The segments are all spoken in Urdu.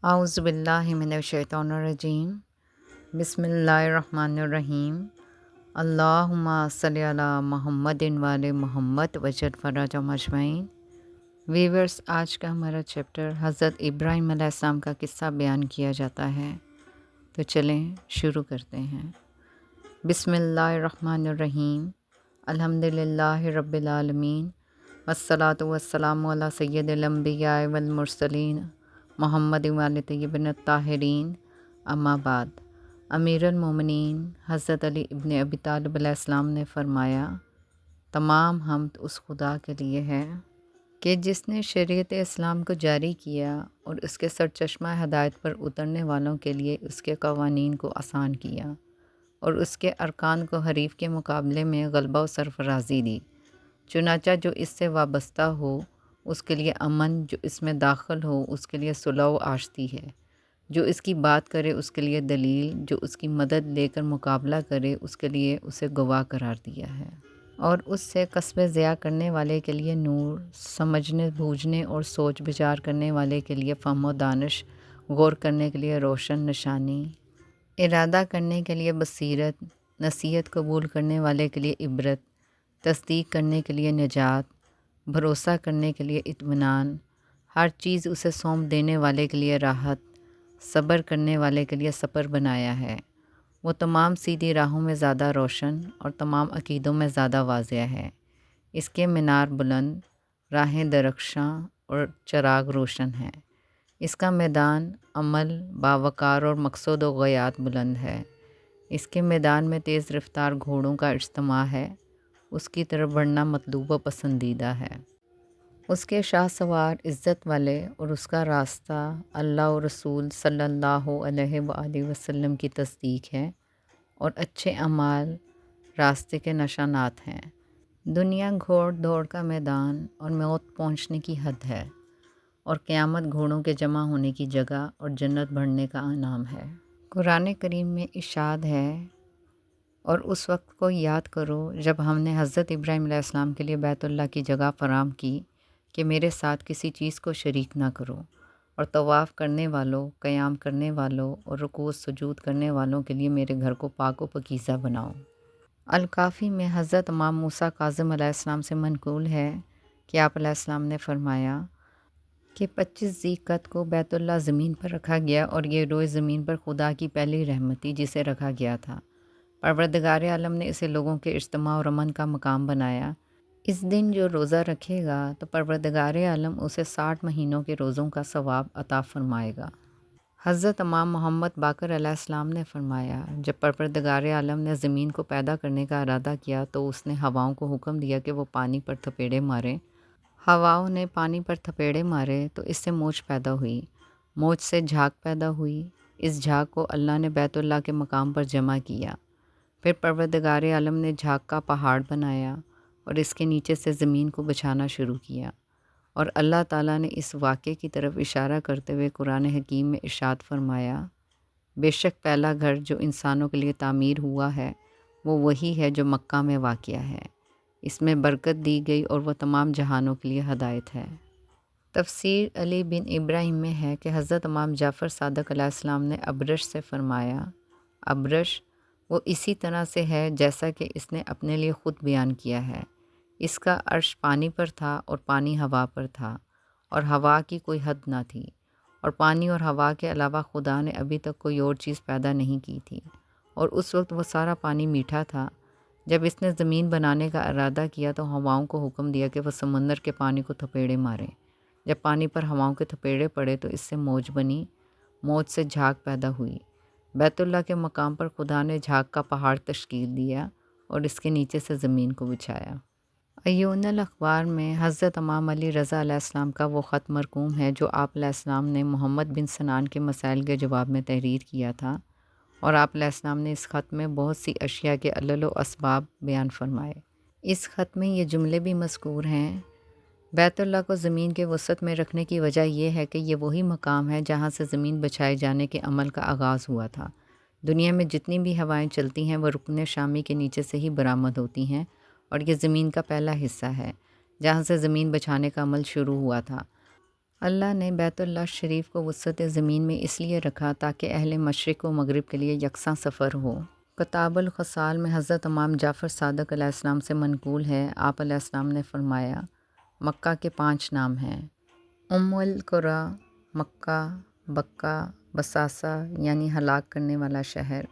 اعوذ باللہ من الشیطان الرجیم بسم اللہ الرحمن الرحیم اللہم صلی علی محمد وعلی محمد وجل فرجہم اجمعین۔ ویورس، آج کا ہمارا چیپٹر حضرت ابراہیم علیہ السلام کا قصہ بیان کیا جاتا ہے، تو چلیں شروع کرتے ہیں۔ بسم اللہ الرحمن الرحیم، الحمد للہ رب العالمین، والصلاة والسلام علی سید الانبیاء والمرسلین محمد وآل طیبین الطاہرین، اما بعد۔ امیر المومنین حضرت علی ابن ابی طالب علیہ السلام نے فرمایا، تمام حمد اس خدا کے لیے ہے کہ جس نے شریعت اسلام کو جاری کیا اور اس کے سرچشمہ ہدایت پر اترنے والوں کے لیے اس کے قوانین کو آسان کیا اور اس کے ارکان کو حریف کے مقابلے میں غلبہ و سرفرازی دی۔ چنانچہ جو اس سے وابستہ ہو اس کے لیے امن، جو اس میں داخل ہو اس کے لیے صلح و آشتی ہے، جو اس کی بات کرے اس کے لیے دلیل، جو اس کی مدد لے کر مقابلہ کرے اس کے لیے اسے گواہ قرار دیا ہے، اور اس سے کسب ضیاء کرنے والے کے لیے نور، سمجھنے بوجھنے اور سوچ بچار کرنے والے کے لیے فہم و دانش، غور کرنے کے لیے روشن نشانی، ارادہ کرنے کے لیے بصیرت، نصیحت قبول کرنے والے کے لیے عبرت، تصدیق کرنے کے لیے نجات، بھروسہ کرنے کے لیے اطمینان، ہر چیز اسے سونپ دینے والے کے لیے راحت، صبر کرنے والے کے لیے صبر بنایا ہے۔ وہ تمام سیدھی راہوں میں زیادہ روشن اور تمام عقیدوں میں زیادہ واضح ہے۔ اس کے مینار بلند، راہیں درخشاں اور چراغ روشن ہیں۔ اس کا میدان عمل باوقار اور مقصود و غایات بلند ہے۔ اس کے میدان میں تیز رفتار گھوڑوں کا اجتماع ہے۔ اس کی طرف بڑھنا مطلوب و پسندیدہ ہے۔ اس کے شاہ سوار عزت والے اور اس کا راستہ اللہ و رسول صلی اللہ علیہ وآلہ وسلم کی تصدیق ہے اور اچھے اعمال راستے کے نشانات ہیں۔ دنیا گھوڑ دوڑ کا میدان اور موت پہنچنے کی حد ہے، اور قیامت گھوڑوں کے جمع ہونے کی جگہ اور جنت بڑھنے کا انعام ہے۔ قرآن کریم میں ارشاد ہے، اور اس وقت کو یاد کرو جب ہم نے حضرت ابراہیم علیہ السلام کے لیے بیت اللہ کی جگہ فراہم کی کہ میرے ساتھ کسی چیز کو شریک نہ کرو، اور طواف کرنے والوں، قیام کرنے والوں اور رکوع سجود کرنے والوں کے لیے میرے گھر کو پاک و پاکیزہ بناؤ۔ الکافی میں حضرت امام موسیٰ کاظم علیہ السلام سے منقول ہے کہ آپ علیہ السلام نے فرمایا کہ 25 ذی القعدہ کو بیت اللہ زمین پر رکھا گیا، اور یہ روئے زمین پر خدا کی پہلی رحمت تھی جسے رکھا گیا تھا۔ پروردگار عالم نے اسے لوگوں کے اجتماع اور امن کا مقام بنایا۔ اس دن جو روزہ رکھے گا تو پروردگار عالم اسے 60 مہینوں کے روزوں کا ثواب عطا فرمائے گا۔ حضرت امام محمد باقر علیہ السلام نے فرمایا، جب پروردگار عالم نے زمین کو پیدا کرنے کا ارادہ کیا تو اس نے ہواؤں کو حکم دیا کہ وہ پانی پر تھپیڑے ماریں۔ ہواؤں نے پانی پر تھپیڑے مارے تو اس سے موج پیدا ہوئی، موج سے جھاگ پیدا ہوئی۔ اس جھاگ کو اللہ نے بیت اللہ کے مقام پر جمع کیا۔ پھر پروردگار عالم نے جھاگ کا پہاڑ بنایا اور اس کے نیچے سے زمین کو بچھانا شروع کیا، اور اللہ تعالیٰ نے اس واقعے کی طرف اشارہ کرتے ہوئے قرآن حکیم میں ارشاد فرمایا، بے شک پہلا گھر جو انسانوں کے لیے تعمیر ہوا ہے وہ وہی ہے جو مکہ میں واقع ہے۔ اس میں برکت دی گئی اور وہ تمام جہانوں کے لیے ہدایت ہے۔ تفسیر علی بن ابراہیم میں ہے کہ حضرت امام جعفر صادق علیہ السلام نے ابرش سے فرمایا، ابرش وہ اسی طرح سے ہے جیسا کہ اس نے اپنے لیے خود بیان کیا ہے۔ اس کا عرش پانی پر تھا اور پانی ہوا پر تھا، اور ہوا کی کوئی حد نہ تھی، اور پانی اور ہوا کے علاوہ خدا نے ابھی تک کوئی اور چیز پیدا نہیں کی تھی، اور اس وقت وہ سارا پانی میٹھا تھا۔ جب اس نے زمین بنانے کا ارادہ کیا تو ہواؤں کو حکم دیا کہ وہ سمندر کے پانی کو تھپیڑے ماریں۔ جب پانی پر ہواؤں کے تھپیڑے پڑے تو اس سے موج بنی، موج سے جھاگ پیدا ہوئی۔ بیت اللہ کے مقام پر خدا نے جھاگ کا پہاڑ تشکیل دیا اور اس کے نیچے سے زمین کو بچھایا۔ عیون الاخبار میں حضرت امام علی رضا علیہ السلام کا وہ خط مرقوم ہے جو آپ علیہ السلام نے محمد بن سنان کے مسائل کے جواب میں تحریر کیا تھا، اور آپ علیہ السلام نے اس خط میں بہت سی اشیاء کے علل و اسباب بیان فرمائے۔ اس خط میں یہ جملے بھی مذکور ہیں، بیت اللہ کو زمین کے وسط میں رکھنے کی وجہ یہ ہے کہ یہ وہی مقام ہے جہاں سے زمین بچھائے جانے کے عمل کا آغاز ہوا تھا۔ دنیا میں جتنی بھی ہوائیں چلتی ہیں وہ رکن شامی کے نیچے سے ہی برآمد ہوتی ہیں، اور یہ زمین کا پہلا حصہ ہے جہاں سے زمین بچھانے کا عمل شروع ہوا تھا۔ اللہ نے بیت اللہ شریف کو وسعت زمین میں اس لیے رکھا تاکہ اہل مشرق و مغرب کے لیے یکساں سفر ہو۔ کتاب الخصال میں حضرت امام جعفر صادق علیہ السلام سے منقول ہے، آپ علیہ السلام نے فرمایا، مکہ کے 5 نام ہیں: ام القری مکہ، بکہ، بساسا یعنی ہلاک کرنے والا شہر،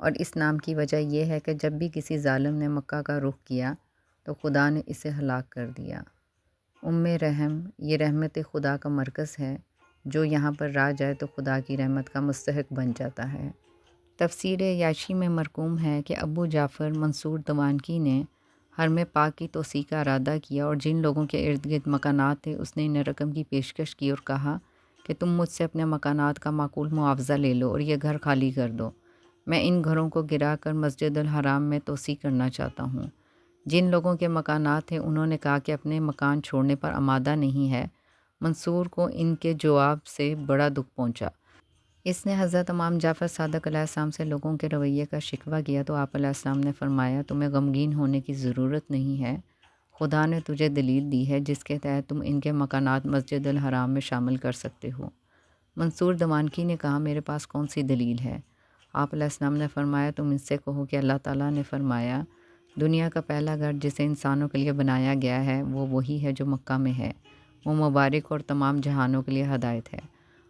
اور اس نام کی وجہ یہ ہے کہ جب بھی کسی ظالم نے مکہ کا رخ کیا تو خدا نے اسے ہلاک کر دیا۔ ام رحم، یہ رحمت خدا کا مرکز ہے، جو یہاں پر رہ جائے تو خدا کی رحمت کا مستحق بن جاتا ہے۔ تفسیر یاشی میں مرقوم ہے کہ ابو جعفر منصور دوانکی نے حرم پاک کی توسیع کا ارادہ کیا اور جن لوگوں کے ارد گرد مکانات تھے اس نے انہیں رقم کی پیشکش کی اور کہا کہ تم مجھ سے اپنے مکانات کا معقول معاوضہ لے لو اور یہ گھر خالی کر دو، میں ان گھروں کو گرا کر مسجد الحرام میں توسیع کرنا چاہتا ہوں۔ جن لوگوں کے مکانات تھے انہوں نے کہا کہ اپنے مکان چھوڑنے پر آمادہ نہیں ہے۔ منصور کو ان کے جواب سے بڑا دکھ پہنچا۔ اس نے حضرت امام جعفر صادق علیہ السلام سے لوگوں کے رویے کا شکوہ کیا تو آپ علیہ السلام نے فرمایا، تمہیں غمگین ہونے کی ضرورت نہیں ہے، خدا نے تجھے دلیل دی ہے جس کے تحت تم ان کے مکانات مسجد الحرام میں شامل کر سکتے ہو۔ منصور دوانکی نے کہا، میرے پاس کون سی دلیل ہے؟ آپ علیہ السلام نے فرمایا، تم ان سے کہو کہ اللہ تعالیٰ نے فرمایا، دنیا کا پہلا گھر جسے انسانوں کے لیے بنایا گیا ہے وہ وہی ہے جو مکہ میں ہے، وہ مبارک اور تمام جہانوں کے لیے ہدایت ہے۔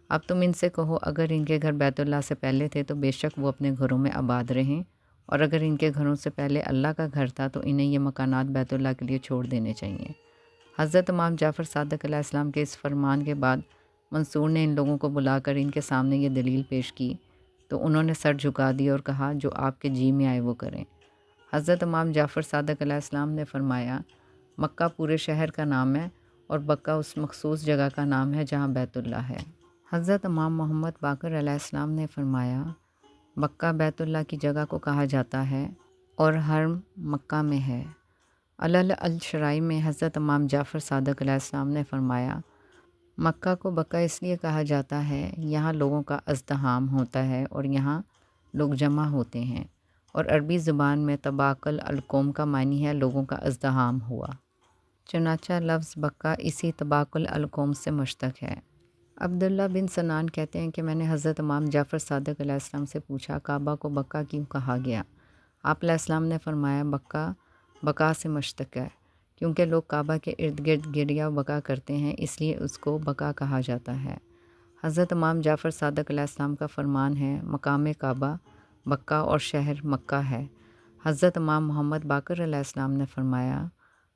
اب تم ان سے کہو، اگر ان کے گھر بیت اللہ سے پہلے تھے تو بے شک وہ اپنے گھروں میں آباد رہیں، اور اگر ان کے گھروں سے پہلے اللہ کا گھر تھا تو انہیں یہ مکانات بیت اللہ کے لیے چھوڑ دینے چاہیے۔ حضرت امام جعفر صادق علیہ السلام کے اس فرمان کے بعد منصور نے ان لوگوں کو بلا کر ان کے سامنے یہ دلیل پیش کی تو انہوں نے سر جھکا دی اور کہا، جو آپ کے جی میں آئے وہ کریں۔ حضرت امام جعفر صادق علیہ السلام نے فرمایا، مکہ پورے شہر کا نام ہے اور بکہ اس مخصوص جگہ کا نام ہے جہاں بیت اللہ ہے۔ حضرت امام محمد باقر علیہ السلام نے فرمایا، مکہ بیت اللہ کی جگہ کو کہا جاتا ہے اور حرم مکہ میں ہے۔ علل الشرائی میں حضرت امام جعفر صادق علیہ السلام نے فرمایا، مکہ کو بکہ اس لیے کہا جاتا ہے، یہاں لوگوں کا ازدحام ہوتا ہے اور یہاں لوگ جمع ہوتے ہیں، اور عربی زبان میں تباقل القوم کا معنی ہے لوگوں کا ازدحام ہوا، چنانچہ لفظ بکہ اسی تباقل القوم سے مشتق ہے۔ عبداللہ بن سنان کہتے ہیں کہ میں نے حضرت امام جعفر صادق علیہ السلام سے پوچھا، کعبہ کو بکہ کیوں کہا گیا؟ آپ علیہ السلام نے فرمایا، بکہ بقا سے مشتق ہے، کیونکہ لوگ کعبہ کے ارد گرد گریا بقا کرتے ہیں، اس لیے اس کو بقا کہا جاتا ہے۔ حضرت امام جعفر صادق علیہ السلام کا فرمان ہے، مقام کعبہ بکہ اور شہر مکہ ہے۔ حضرت امام محمد باقر علیہ السلام نے فرمایا،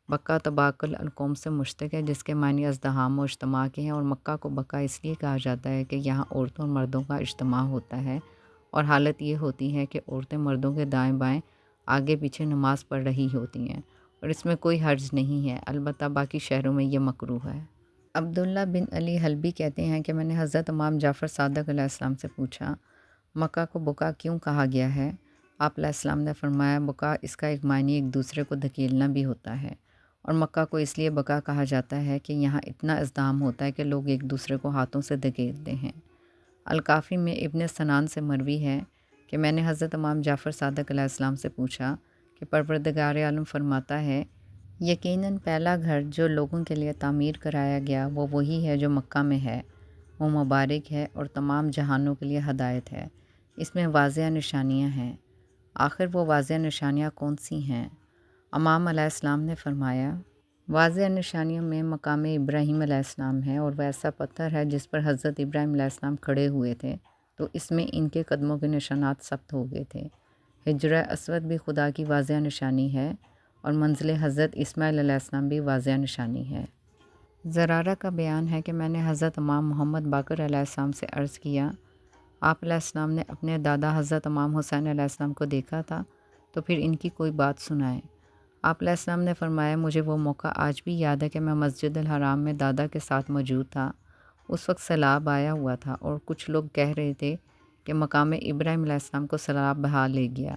بکہ تباقل القوم سے مشتق ہے، جس کے معنی ازدحام و اجتماع کے ہیں، اور مکہ کو بکہ اس لیے کہا جاتا ہے کہ یہاں عورتوں اور مردوں کا اجتماع ہوتا ہے، اور حالت یہ ہوتی ہے کہ عورتیں مردوں کے دائیں بائیں آگے پیچھے نماز پڑھ رہی ہوتی ہیں، اور اس میں کوئی حرج نہیں ہے، البتہ باقی شہروں میں یہ مکروہ ہے۔ عبداللہ بن علی حلبی کہتے ہیں کہ میں نے حضرت امام جعفر صادق علیہ السلام سے پوچھا، مکہ کو بکا کیوں کہا گیا ہے؟ آپ علیہ السلام نے فرمایا، بکا اس کا ایک معنی ایک دوسرے کو دھکیلنا بھی ہوتا ہے، اور مکہ کو اس لیے بکا کہا جاتا ہے کہ یہاں اتنا ازدحام ہوتا ہے کہ لوگ ایک دوسرے کو ہاتھوں سے دھکیلتے ہیں۔ الکافی میں ابن سنان سے مروی ہے کہ میں نے حضرت امام جعفر صادق علیہ السلام سے پوچھا کہ پروردگار عالم فرماتا ہے، یقیناً پہلا گھر جو لوگوں کے لیے تعمیر کرایا گیا وہ وہی ہے جو مکہ میں ہے، وہ مبارک ہے اور تمام جہانوں کے لیے ہدایت ہے، اس میں واضح نشانیاں ہیں۔ آخر وہ واضح نشانیاں کون سی ہیں؟ امام علیہ السلام نے فرمایا، واضح نشانیوں میں مقام ابراہیم علیہ السلام ہے، اور وہ ایسا پتھر ہے جس پر حضرت ابراہیم علیہ السلام کھڑے ہوئے تھے تو اس میں ان کے قدموں کے نشانات ثبت ہو گئے تھے۔ حجرہ اسود بھی خدا کی واضح نشانی ہے، اور منزل حضرت اسماعیل علیہ السلام بھی واضح نشانی ہے۔ زرارہ کا بیان ہے کہ میں نے حضرت امام محمد باقر علیہ السلام سے عرض کیا، آپ علیہ السلام نے اپنے دادا حضرت امام حسین علیہ السلام کو دیکھا تھا تو پھر ان کی کوئی بات سنائیں۔ آپ علیہ السلام نے فرمایا، مجھے وہ موقع آج بھی یاد ہے کہ میں مسجد الحرام میں دادا کے ساتھ موجود تھا، اس وقت سیلاب آیا ہوا تھا اور کچھ لوگ کہہ رہے تھے کہ مقام ابراہیم علیہ السلام کو سیلاب بہا لے گیا،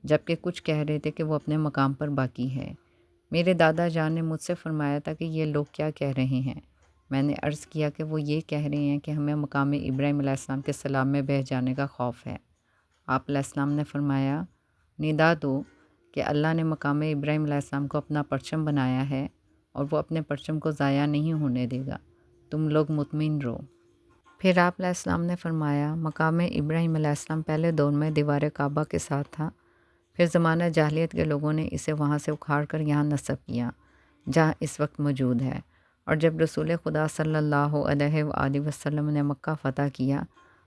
جبکہ کچھ کہہ رہے تھے کہ وہ اپنے مقام پر باقی ہے۔ میرے دادا جان نے مجھ سے فرمایا تھا کہ یہ لوگ کیا کہہ رہے ہیں؟ میں نے عرض کیا کہ وہ یہ کہہ رہے ہیں کہ ہمیں مقام ابراہیم علیہ السلام کے سیلاب میں بہہ جانے کا خوف ہے۔ آپ علیہ السلام نے فرمایا، ندا دو کہ اللہ نے مقام ابراہیم علیہ السلام کو اپنا پرچم بنایا ہے اور وہ اپنے پرچم کو ضائع نہیں ہونے دے گا، تم لوگ مطمئن رہو۔ پھر آپ علیہ السلام نے فرمایا مقام ابراہیم علیہ السلام پہلے دور میں دیوار کعبہ کے ساتھ تھا، پھر زمانہ جاہلیت کے لوگوں نے اسے وہاں سے اکھاڑ کر یہاں نصب کیا جہاں اس وقت موجود ہے، اور جب رسول خدا صلی اللہ علیہ وآلہ وسلم نے مکہ فتح کیا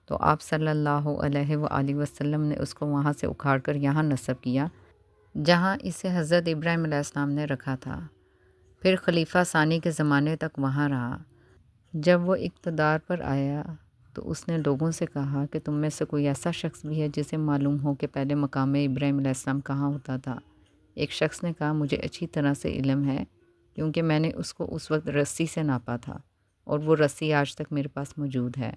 تو آپ صلی اللہ علیہ وآلہ وسلم نے اس کو وہاں سے اکھاڑ کر یہاں نصب کیا جہاں اسے حضرت ابراہیم علیہ السلام نے رکھا تھا۔ پھر خلیفہ ثانی کے زمانے تک وہاں رہا۔ جب وہ اقتدار پر آیا تو اس نے لوگوں سے کہا کہ تم میں سے کوئی ایسا شخص بھی ہے جسے معلوم ہو کہ پہلے مقام ابراہیم علیہ السلام کہاں ہوتا تھا؟ ایک شخص نے کہا مجھے اچھی طرح سے علم ہے کیونکہ میں نے اس کو اس وقت رسی سے ناپا تھا اور وہ رسی آج تک میرے پاس موجود ہے۔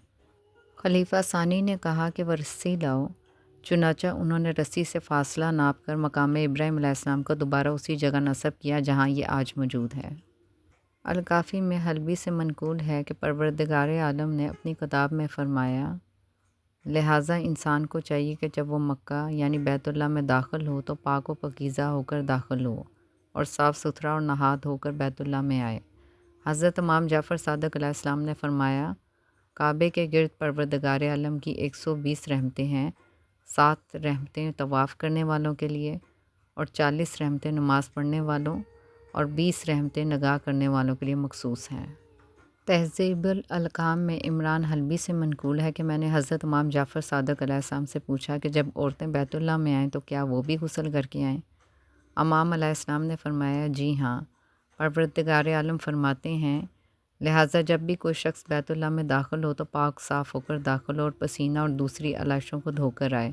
خلیفہ ثانی نے کہا کہ وہ رسی لاؤ، چنانچہ انہوں نے رسی سے فاصلہ ناپ کر مقام ابراہیم علیہ السلام کو دوبارہ اسی جگہ نصب کیا جہاں یہ آج موجود ہے۔ الکافی میں حلبی سے منقول ہے کہ پروردگار عالم نے اپنی کتاب میں فرمایا لہٰذا انسان کو چاہیے کہ جب وہ مکہ یعنی بیت اللہ میں داخل ہو تو پاک و پاکیزہ ہو کر داخل ہو اور صاف ستھرا اور نہا دھو کر بیت اللہ میں آئے۔ حضرت امام جعفر صادق علیہ السلام نے فرمایا کعبے کے گرد پروردگار عالم کی 120 رحمتیں ہیں، 7 رحمتیں طواف کرنے والوں کے لیے اور 40 رحمتیں نماز پڑھنے والوں اور 20 رحمتیں نگاہ کرنے والوں کے لیے مخصوص ہیں۔ تہذیب الکام میں عمران حلبی سے منقول ہے کہ میں نے حضرت امام جعفر صادق علیہ السلام سے پوچھا کہ جب عورتیں بیت اللہ میں آئیں تو کیا وہ بھی غسل کر کے آئیں؟ امام علیہ السلام نے فرمایا جی ہاں، پروردگار عالم فرماتے ہیں لہٰذا جب بھی کوئی شخص بیت اللہ میں داخل ہو تو پاک صاف ہو کر داخل ہو اور پسینہ اور دوسری علائشوں کو دھو کر آئے۔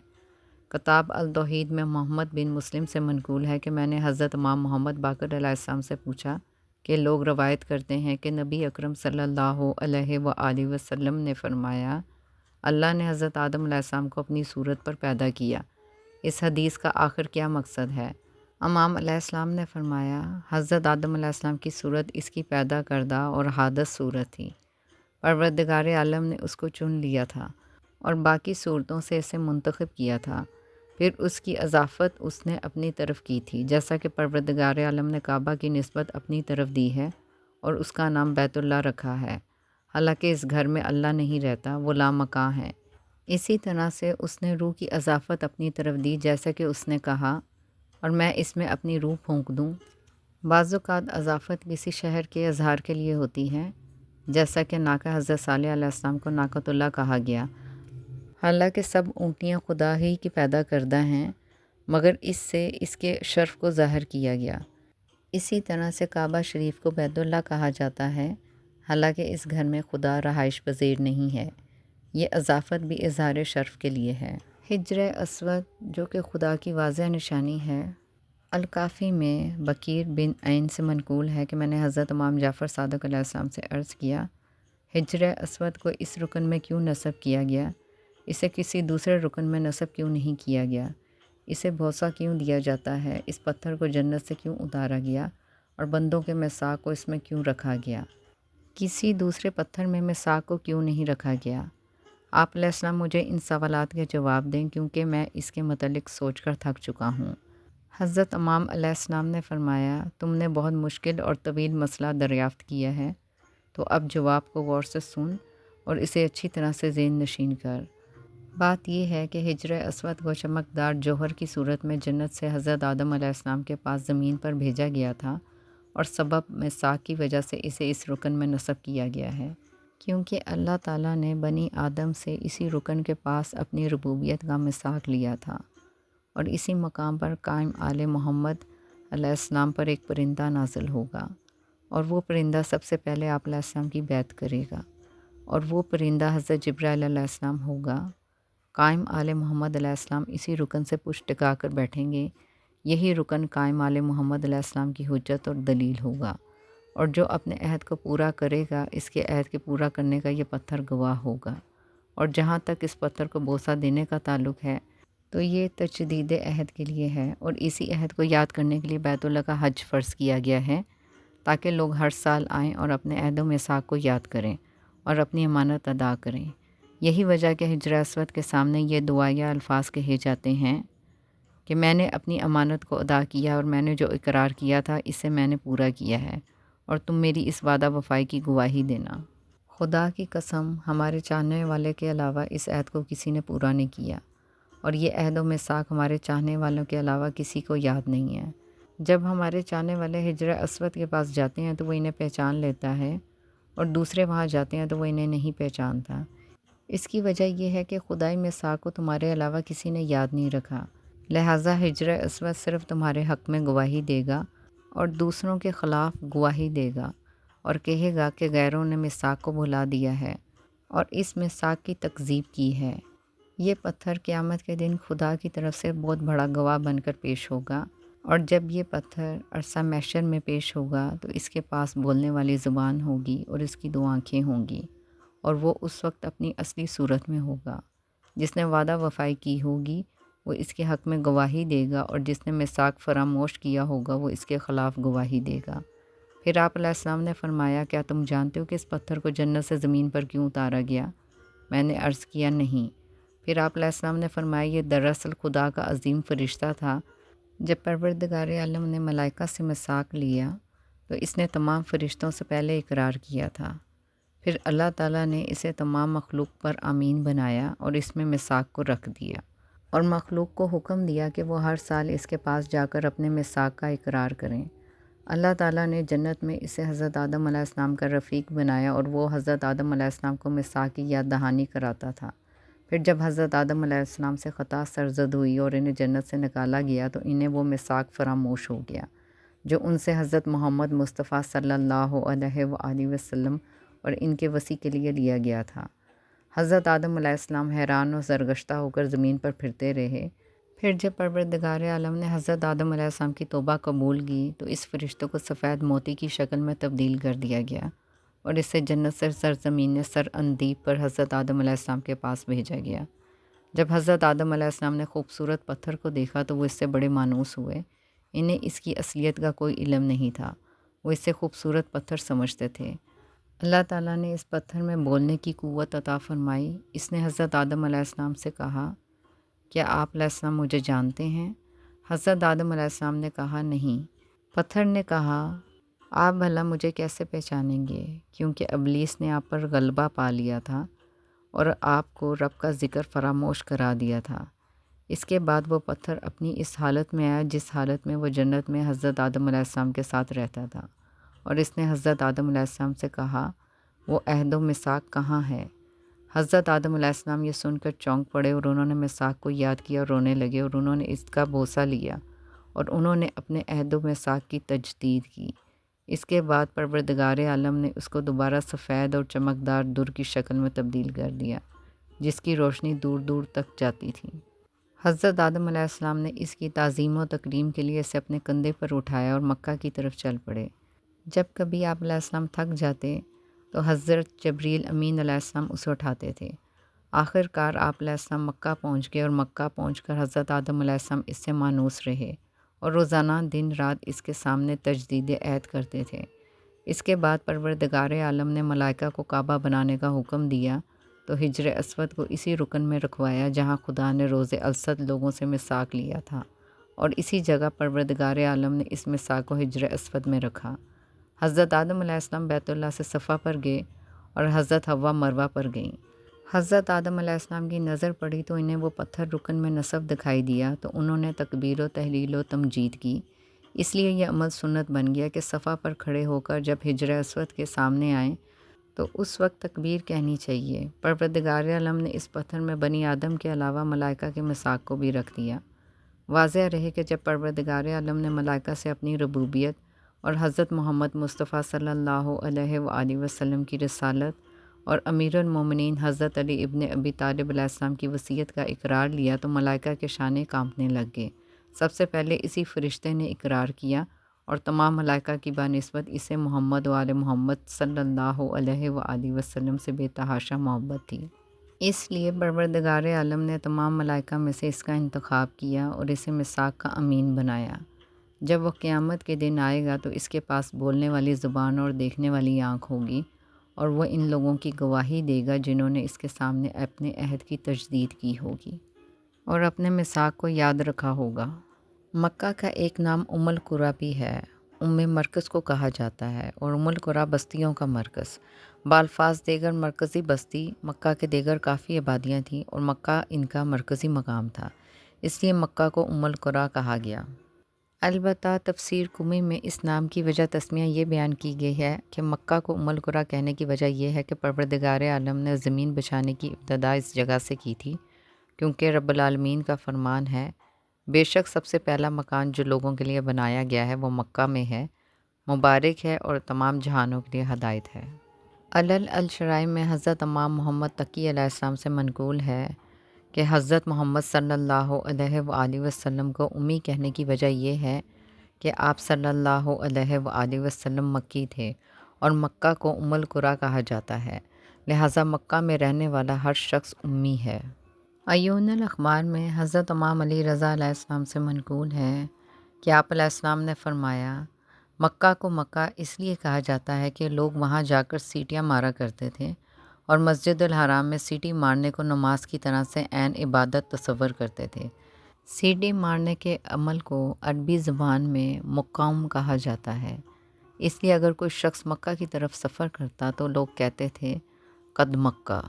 کتاب التوحید میں محمد بن مسلم سے منقول ہے کہ میں نے حضرت امام محمد باقر علیہ السلام سے پوچھا کہ لوگ روایت کرتے ہیں کہ نبی اکرم صلی اللہ علیہ وآلہ وسلم نے فرمایا اللہ نے حضرت آدم علیہ السلام کو اپنی صورت پر پیدا کیا، اس حدیث کا آخر کیا مقصد ہے؟ امام علیہ السلام نے فرمایا حضرت آدم علیہ السلام کی صورت اس کی پیدا کردہ اور حادث صورت تھی، پروردگار عالم نے اس کو چن لیا تھا اور باقی صورتوں سے اسے منتخب کیا تھا، پھر اس کی اضافت اس نے اپنی طرف کی تھی، جیسا کہ پروردگار عالم نے کعبہ کی نسبت اپنی طرف دی ہے اور اس کا نام بیت اللہ رکھا ہے، حالانکہ اس گھر میں اللہ نہیں رہتا، وہ لامکاں ہے۔ اسی طرح سے اس نے روح کی اضافت اپنی طرف دی، جیسا کہ اس نے کہا اور میں اس میں اپنی روح پھونک دوں۔ بعض اوقات اضافت کسی شہر کے اظہار کے لیے ہوتی ہے، جیسا کہ ناقہ حضرت صالح علیہ السلام کو ناقۃ اللہ کہا گیا، حالانکہ سب اونٹیاں خدا ہی کی پیدا کردہ ہیں، مگر اس سے اس کے شرف کو ظاہر کیا گیا۔ اسی طرح سے کعبہ شریف کو بیت اللہ کہا جاتا ہے، حالانکہ اس گھر میں خدا رہائش پذیر نہیں ہے، یہ اضافت بھی اظہار شرف کے لیے ہے۔ حجر اسود جو کہ خدا کی واضح نشانی ہے، الکافی میں بکیر بن عین سے منقول ہے کہ میں نے حضرت امام جعفر صادق علیہ السلام سے عرض کیا حجر اسود کو اس رکن میں کیوں نصب کیا گیا؟ اسے کسی دوسرے رکن میں نصب کیوں نہیں کیا گیا؟ اسے بوسہ کیوں دیا جاتا ہے؟ اس پتھر کو جنت سے کیوں اتارا گیا اور بندوں کے مساق کو اس میں کیوں رکھا گیا؟ کسی دوسرے پتھر میں مساق کو کیوں نہیں رکھا گیا؟ آپ علیہ السلام مجھے ان سوالات کے جواب دیں کیونکہ میں اس کے متعلق سوچ کر تھک چکا ہوں۔ حضرت امام علیہ السلام نے فرمایا تم نے بہت مشکل اور طویل مسئلہ دریافت کیا ہے، تو اب جواب کو غور سے سن اور اسے اچھی طرح سے ذہن نشین کر۔ بات یہ ہے کہ حجر اسود کو چمکدار جوہر کی صورت میں جنت سے حضرت آدم علیہ السلام کے پاس زمین پر بھیجا گیا تھا اور سبب مساق کی وجہ سے اسے اس رکن میں نصب کیا گیا ہے، کیونکہ اللہ تعالیٰ نے بنی آدم سے اسی رکن کے پاس اپنی ربوبیت کا مساق لیا تھا، اور اسی مقام پر قائم آل محمد علیہ السلام پر ایک پرندہ نازل ہوگا، اور وہ پرندہ سب سے پہلے آپ علیہ السلام کی بیعت کرے گا، اور وہ پرندہ حضرت جبرائیل علیہ السلام ہوگا۔ قائم آل محمد علیہ السلام اسی رکن سے پشت ٹکا کر بیٹھیں گے، یہی رکن قائم آل محمد علیہ السلام کی حجت اور دلیل ہوگا، اور جو اپنے عہد کو پورا کرے گا اس کے عہد کے پورا کرنے کا یہ پتھر گواہ ہوگا۔ اور جہاں تک اس پتھر کو بوسہ دینے کا تعلق ہے تو یہ تجدید عہد کے لیے ہے، اور اسی عہد کو یاد کرنے کے لیے بیت اللہ کا حج فرض کیا گیا ہے، تاکہ لوگ ہر سال آئیں اور اپنے عہد و میثاق کو یاد کریں اور اپنی امانت ادا کریں۔ یہی وجہ کہ حجر اسود کے سامنے یہ دعائیہ الفاظ کہے جاتے ہیں کہ میں نے اپنی امانت کو ادا کیا اور میں نے جو اقرار کیا تھا اسے میں نے پورا کیا ہے، اور تم میری اس وعدہ وفائی کی گواہی دینا۔ خدا کی قسم، ہمارے چاہنے والے کے علاوہ اس عہد کو کسی نے پورا نہیں کیا، اور یہ عہد و میثاق ہمارے چاہنے والوں کے علاوہ کسی کو یاد نہیں ہے۔ جب ہمارے چاہنے والے حجر اسود کے پاس جاتے ہیں تو وہ انہیں پہچان لیتا ہے، اور دوسرے وہاں جاتے ہیں تو وہ انہیں نہیں پہچانتا۔ اس کی وجہ یہ ہے کہ خدائی میثاق کو تمہارے علاوہ کسی نے یاد نہیں رکھا، لہٰذا حجر اسود صرف تمہارے حق میں گواہی دے گا اور دوسروں کے خلاف گواہی دے گا، اور کہے گا کہ غیروں نے میثاق کو بھلا دیا ہے اور اس میثاق کی تکذیب کی ہے۔ یہ پتھر قیامت کے دن خدا کی طرف سے بہت بڑا گواہ بن کر پیش ہوگا، اور جب یہ پتھر عرصہ محشر میں پیش ہوگا تو اس کے پاس بولنے والی زبان ہوگی اور اس کی 2 آنکھیں ہوں گی، اور وہ اس وقت اپنی اصلی صورت میں ہوگا۔ جس نے وعدہ وفائی کی ہوگی وہ اس کے حق میں گواہی دے گا، اور جس نے میثاق فراموش کیا ہوگا وہ اس کے خلاف گواہی دے گا۔ پھر آپ علیہ السلام نے فرمایا، کیا تم جانتے ہو کہ اس پتھر کو جنت سے زمین پر کیوں اتارا گیا؟ میں نے عرض کیا، نہیں۔ پھر آپ علیہ السلام نے فرمایا، یہ دراصل خدا کا عظیم فرشتہ تھا۔ جب پروردگار عالم نے ملائکہ سے میثاق لیا تو اس نے تمام فرشتوں سے پہلے اقرار کیا تھا، پھر اللہ تعالیٰ نے اسے تمام مخلوق پر آمین بنایا اور اس میں میثاق کو رکھ دیا، اور مخلوق کو حکم دیا کہ وہ ہر سال اس کے پاس جا کر اپنے میثاق کا اقرار کریں۔ اللہ تعالیٰ نے جنت میں اسے حضرت آدم علیہ السلام کا رفیق بنایا، اور وہ حضرت آدم علیہ السلام کو میثاق کی یاد دہانی کراتا تھا۔ پھر جب حضرت آدم علیہ السلام سے خطا سرزد ہوئی اور انہیں جنت سے نکالا گیا تو انہیں وہ میثاق فراموش ہو گیا جو ان سے حضرت محمد مصطفیٰ صلی اللہ علیہ وآلہ وسلم اور ان کے وصی کے لیے لیا گیا تھا۔ حضرت آدم علیہ السلام حیران اور سرگشتہ ہو کر زمین پر پھرتے رہے۔ پھر جب پروردگار عالم نے حضرت آدم علیہ السلام کی توبہ قبول کی تو اس فرشتے کو سفید موتی کی شکل میں تبدیل کر دیا گیا، اور اسے جنت سے سرزمین سر اندیب پر حضرت آدم علیہ السلام کے پاس بھیجا گیا۔ جب حضرت آدم علیہ السلام نے خوبصورت پتھر کو دیکھا تو وہ اس سے بڑے مانوس ہوئے۔ انہیں اس کی اصلیت کا کوئی علم نہیں تھا، وہ اسے خوبصورت پتھر سمجھتے تھے۔ اللہ تعالیٰ نے اس پتھر میں بولنے کی قوت عطا فرمائی۔ اس نے حضرت آدم علیہ السلام سے کہا، کیا آپ علیہ السلام مجھے جانتے ہیں؟ حضرت آدم علیہ السلام نے کہا، نہیں۔ پتھر نے کہا، آپ بھلا مجھے کیسے پہچانیں گے، کیونکہ ابلیس نے آپ پر غلبہ پا لیا تھا اور آپ کو رب کا ذکر فراموش کرا دیا تھا۔ اس کے بعد وہ پتھر اپنی اس حالت میں آیا جس حالت میں وہ جنت میں حضرت آدم علیہ السلام کے ساتھ رہتا تھا، اور اس نے حضرت آدم علیہ السلام سے کہا، وہ عہد و میثاق کہاں ہے؟ حضرت آدم علیہ السلام یہ سن کر چونک پڑے، اور انہوں نے میثاق کو یاد کیا اور رونے لگے، اور انہوں نے اس کا بوسہ لیا اور انہوں نے اپنے عہد و میثاق کی تجدید کی۔ اس کے بعد پروردگار عالم نے اس کو دوبارہ سفید اور چمکدار در کی شکل میں تبدیل کر دیا جس کی روشنی دور دور تک جاتی تھی۔ حضرت آدم علیہ السلام نے اس کی تعظیم و تکریم کے لیے اسے اپنے کندھے پر اٹھایا اور مکہ کی طرف چل پڑے۔ جب کبھی آپ علیہ السلام تھک جاتے تو حضرت جبریل امین علیہ السلام اسے اٹھاتے تھے۔ آخر کار آپ علیہ السلام مکہ پہنچ گئے، اور مکہ پہنچ کر حضرت آدم علیہ السلام اس سے مانوس رہے اور روزانہ دن رات اس کے سامنے تجدید عہد کرتے تھے۔ اس کے بعد پروردگار عالم نے ملائکہ کو کعبہ بنانے کا حکم دیا تو حجر اسود کو اسی رکن میں رکھوایا جہاں خدا نے روز الاسد لوگوں سے میثاق لیا تھا، اور اسی جگہ پروردگار عالم نے اس میثاق کو حجر اسود میں رکھا۔ حضرت آدم علیہ السلام بیت اللہ سے صفا پر گئے اور حضرت حوا مروہ پر گئیں۔ حضرت آدم علیہ السلام کی نظر پڑی تو انہیں وہ پتھر رکن میں نصب دکھائی دیا تو انہوں نے تکبیر و تحلیل و تمجید کی۔ اس لیے یہ عمل سنت بن گیا کہ صفا پر کھڑے ہو کر جب حجر اسود کے سامنے آئیں تو اس وقت تکبیر کہنی چاہیے۔ پروردگار عالم نے اس پتھر میں بنی آدم کے علاوہ ملائکہ کے میثاق کو بھی رکھ دیا۔ واضح رہے کہ جب پروردگار عالم نے ملائکہ سے اپنی ربوبیت اور حضرت محمد مصطفیٰ صلی اللہ علیہ وآلہ وسلم کی رسالت اور امیر المومنین حضرت علی ابن ابی طالب علیہ السلام کی وصیت کا اقرار لیا تو ملائکہ کے شانے کانپنے لگ گئے۔ سب سے پہلے اسی فرشتے نے اقرار کیا، اور تمام ملائکہ کی بانسبت اسے محمد و آل محمد صلی اللہ علیہ وآلہ وسلم سے بے تحاشا محبت تھی۔ اس لیے پروردگار عالم نے تمام ملائکہ میں سے اس کا انتخاب کیا اور اسے میثاق کا امین بنایا۔ جب وہ قیامت کے دن آئے گا تو اس کے پاس بولنے والی زبان اور دیکھنے والی آنکھ ہوگی، اور وہ ان لوگوں کی گواہی دے گا جنہوں نے اس کے سامنے اپنے عہد کی تجدید کی ہوگی اور اپنے میثاق کو یاد رکھا ہوگا۔ مکہ کا ایک نام ام القریٰ بھی ہے۔ مرکز کو کہا جاتا ہے، اور ام القریٰ بستیوں کا مرکز۔ بالفاظ دیگر مرکزی بستی مکہ کے دیگر کافی آبادیاں تھیں اور مکہ ان کا مرکزی مقام تھا، اس لیے مکہ کو ام القریٰ کہا گیا۔ البتہ تفسیر قمی میں اس نام کی وجہ تسمیہ یہ بیان کی گئی ہے کہ مکہ کو ام القریٰ کہنے کی وجہ یہ ہے کہ پروردگار عالم نے زمین بچھانے کی ابتدا اس جگہ سے کی تھی، کیونکہ رب العالمین کا فرمان ہے، بے شک سب سے پہلا مکان جو لوگوں کے لیے بنایا گیا ہے وہ مکہ میں ہے، مبارک ہے اور تمام جہانوں کے لیے ہدایت ہے۔ علل الشرائع میں حضرت امام محمد تقی علیہ السلام سے منقول ہے کہ حضرت محمد صلی اللہ علیہ وآلہ وسلم کو امی کہنے کی وجہ یہ ہے کہ آپ صلی اللہ علیہ وآلہ وسلم مکی تھے اور مکہ کو ام القریٰ کہا جاتا ہے، لہٰذا مکہ میں رہنے والا ہر شخص امی ہے۔ عیون الاخبار میں حضرت امام علی رضا علیہ السلام سے منقول ہے کہ آپ علیہ السلام نے فرمایا، مکہ کو مکہ اس لیے کہا جاتا ہے کہ لوگ وہاں جا کر سیٹیاں مارا کرتے تھے اور مسجد الحرام میں سیٹی مارنے کو نماز کی طرح سے عین عبادت تصور کرتے تھے۔ سیٹی مارنے کے عمل کو عربی زبان میں مقام کہا جاتا ہے، اس لیے اگر کوئی شخص مکہ کی طرف سفر کرتا تو لوگ کہتے تھے قد مکہ،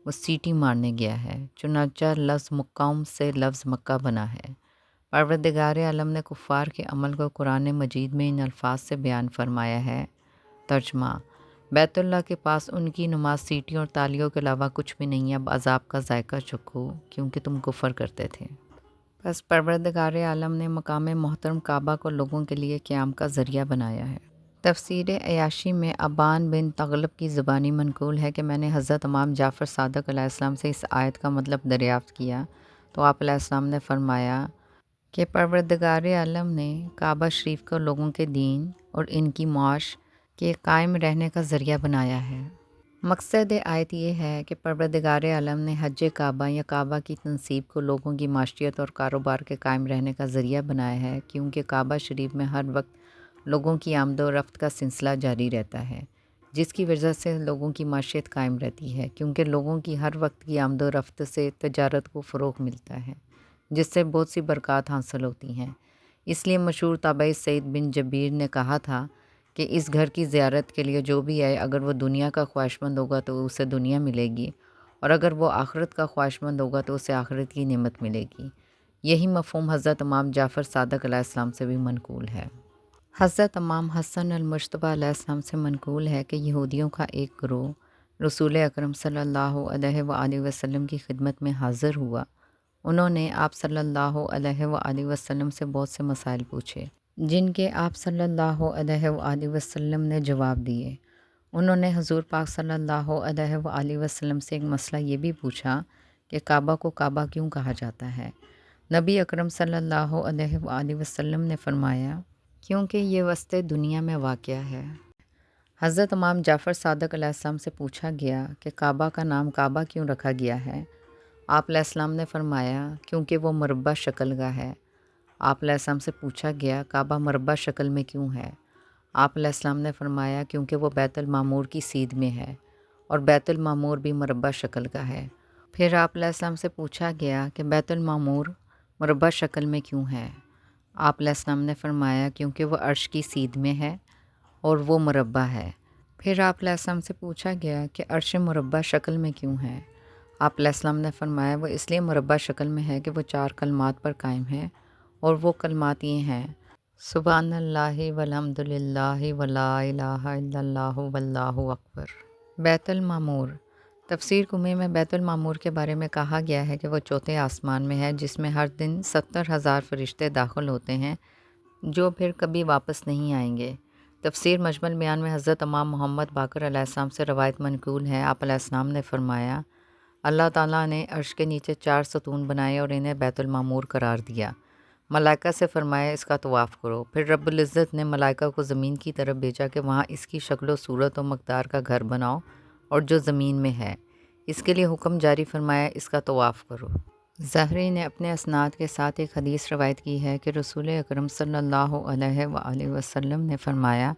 وہ سیٹی مارنے گیا ہے، چنانچہ لفظ مقام سے لفظ مکہ بنا ہے۔ پروردگار عالم نے کفار کے عمل کو قرآن مجید میں ان الفاظ سے بیان فرمایا ہے۔ ترجمہ: بیت اللہ کے پاس ان کی نماز سیٹیوں اور تالیوں کے علاوہ کچھ بھی نہیں، اب عذاب کا ذائقہ چکھو کیونکہ تم کفر کرتے تھے۔ بس پروردگار عالم نے مقام محترم کعبہ کو لوگوں کے لیے قیام کا ذریعہ بنایا ہے۔ تفسیر عیاشی میں ابان بن تغلب کی زبانی منقول ہے کہ میں نے حضرت امام جعفر صادق علیہ السلام سے اس آیت کا مطلب دریافت کیا تو آپ علیہ السلام نے فرمایا کہ پروردگار عالم نے کعبہ شریف کو لوگوں کے دین اور ان کی معاش کے قائم رہنے کا ذریعہ بنایا ہے۔ مقصد آیت یہ ہے کہ پروردگار عالم نے حج کعبہ یا کعبہ کی تنصیب کو لوگوں کی معاشیت اور کاروبار کے قائم رہنے کا ذریعہ بنایا ہے، کیونکہ کعبہ شریف میں ہر وقت لوگوں کی آمد و رفت کا سلسلہ جاری رہتا ہے، جس کی وجہ سے لوگوں کی معیشت قائم رہتی ہے، کیونکہ لوگوں کی ہر وقت کی آمد و رفت سے تجارت کو فروغ ملتا ہے، جس سے بہت سی برکات حاصل ہوتی ہیں۔ اس لیے مشہور تابعی سعید بن جبیر نے کہا تھا کہ اس گھر کی زیارت کے لیے جو بھی آئے، اگر وہ دنیا کا خواہشمند ہوگا تو اسے دنیا ملے گی، اور اگر وہ آخرت کا خواہشمند ہوگا تو اسے آخرت کی نعمت ملے گی۔ یہی مفہوم حضرت امام جعفر صادق علیہ السلام سے بھی منقول ہے۔ حضرت امام حسن المجتبیٰ علیہ السلام سے منقول ہے کہ یہودیوں کا ایک گروہ رسول اکرم صلی اللہ علیہ وآلہ وسلم کی خدمت میں حاضر ہوا۔ انہوں نے آپ صلی اللہ علیہ وآلہ وسلم سے بہت سے مسائل پوچھے، جن کے آپ صلی اللہ علیہ وآلہ وسلم نے جواب دیے۔ انہوں نے حضور پاک صلی اللہ علیہ وآلہ وسلم سے ایک مسئلہ یہ بھی پوچھا کہ کعبہ کو کعبہ کیوں کہا جاتا ہے؟ نبی اکرم صلی اللہ علیہ وآلہ وسلم نے فرمایا، کیونکہ یہ وسط دنیا میں واقع ہے۔ حضرت امام جعفر صادق علیہ السلام سے پوچھا گیا کہ کعبہ کا نام کعبہ کیوں رکھا گیا ہے؟ آپ علیہ السلام نے فرمایا، کیونکہ وہ مربع شکل کا ہے۔ آپ علیہ السلام سے پوچھا گیا، کعبہ مربع شکل میں کیوں ہے؟ آپ علیہ السلام نے فرمایا، کیونکہ وہ بیت المعمور کی سیدھ میں ہے، اور بیت المعمور بھی مربع شکل کا ہے۔ پھر آپ علیہ السلام سے پوچھا گیا کہ بیت المعمور مربع شکل میں کیوں ہے؟ آپ علیہ السلام نے فرمایا، کیونکہ وہ عرش کی سیدھ میں ہے اور وہ مربع ہے۔ پھر آپ علیہ السلام سے پوچھا گیا کہ عرش مربع شکل میں کیوں ہے؟ آپ علیہ السلام نے فرمایا، وہ اس لیے مربع شکل میں ہے کہ وہ 4 کلمات پر قائم ہے، اور وہ کلمات یہ ہیں: سبحان اللہ والحمد للہ ولا الہ الا اللہ واللہ اکبر۔ بیت المعمور۔ تفسیر قمی میں بیت المعمور کے بارے میں کہا گیا ہے کہ وہ چوتھے آسمان میں ہے، جس میں ہر دن 70,000 فرشتے داخل ہوتے ہیں جو پھر کبھی واپس نہیں آئیں گے۔ تفسیر مجمل بیان میں حضرت امام محمد باقر علیہ السلام سے روایت منقول ہے، آپ علیہ السلام نے فرمایا، اللہ تعالیٰ نے عرش کے نیچے 4 ستون بنائے اور انہیں بیت المعمور قرار دیا۔ ملائکہ سے فرمایا، اس کا طواف کرو۔ پھر رب العزت نے ملائکہ کو زمین کی طرف بھیجا کہ وہاں اس کی شکل و صورت و مقدار کا گھر بناؤ، اور جو زمین میں ہے اس کے لیے حکم جاری فرمایا، اس کا طواف کرو۔ زہری نے اپنے اسناد کے ساتھ ایک حدیث روایت کی ہے کہ رسول اکرم صلی اللہ علیہ وآلہ وسلم نے فرمایا،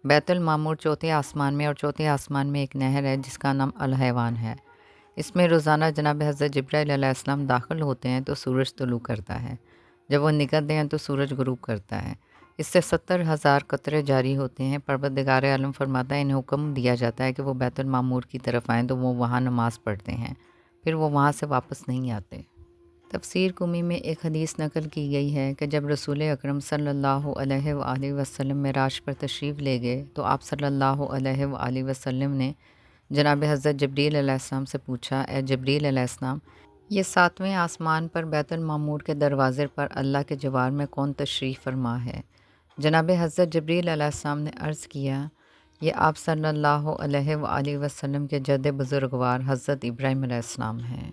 بیت المعمور چوتھے آسمان میں، اور چوتھے آسمان میں ایک نہر ہے جس کا نام الحیوان ہے۔ اس میں روزانہ جناب حضرت جبرائیل علیہ السلام داخل ہوتے ہیں تو سورج طلوع کرتا ہے، جب وہ نکلتے ہیں تو سورج غروب کرتا ہے۔ اس سے 70,000 قطرے جاری ہوتے ہیں۔ پروردگار عالم فرماتا ہے انہیں حکم دیا جاتا ہے کہ وہ بیت المعمور کی طرف آئیں تو وہ وہاں نماز پڑھتے ہیں، پھر وہ وہاں سے واپس نہیں آتے۔ تفسیر قمی میں ایک حدیث نقل کی گئی ہے کہ جب رسول اکرم صلی اللہ علیہ وآلہ وسلم معراج پر تشریف لے گئے تو آپ صلی اللہ علیہ وآلہ وسلم نے جناب حضرت جبریل علیہ السلام سے پوچھا، اے جبریل علیہ السلام، یہ 7ویں آسمان پر بیت المعمور کے دروازے پر اللہ کے جوار میں کون تشریف فرما ہے؟ جناب حضرت جبریل علیہ السلام نے عرض کیا، یہ آپ صلی اللہ علیہ وآلہ وسلم کے جد بزرگوار حضرت ابراہیم علیہ السلام ہیں۔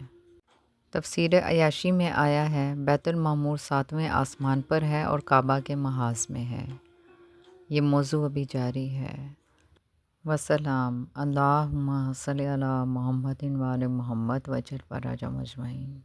تفسیر عیاشی میں آیا ہے بیت المعمور 7ویں آسمان پر ہے اور کعبہ کے محاذ میں ہے۔ یہ موضوع ابھی جاری ہے۔ وسلام۔ اللہم صلی علی محمد وعلی محمد وجل فرجہم اجمعین۔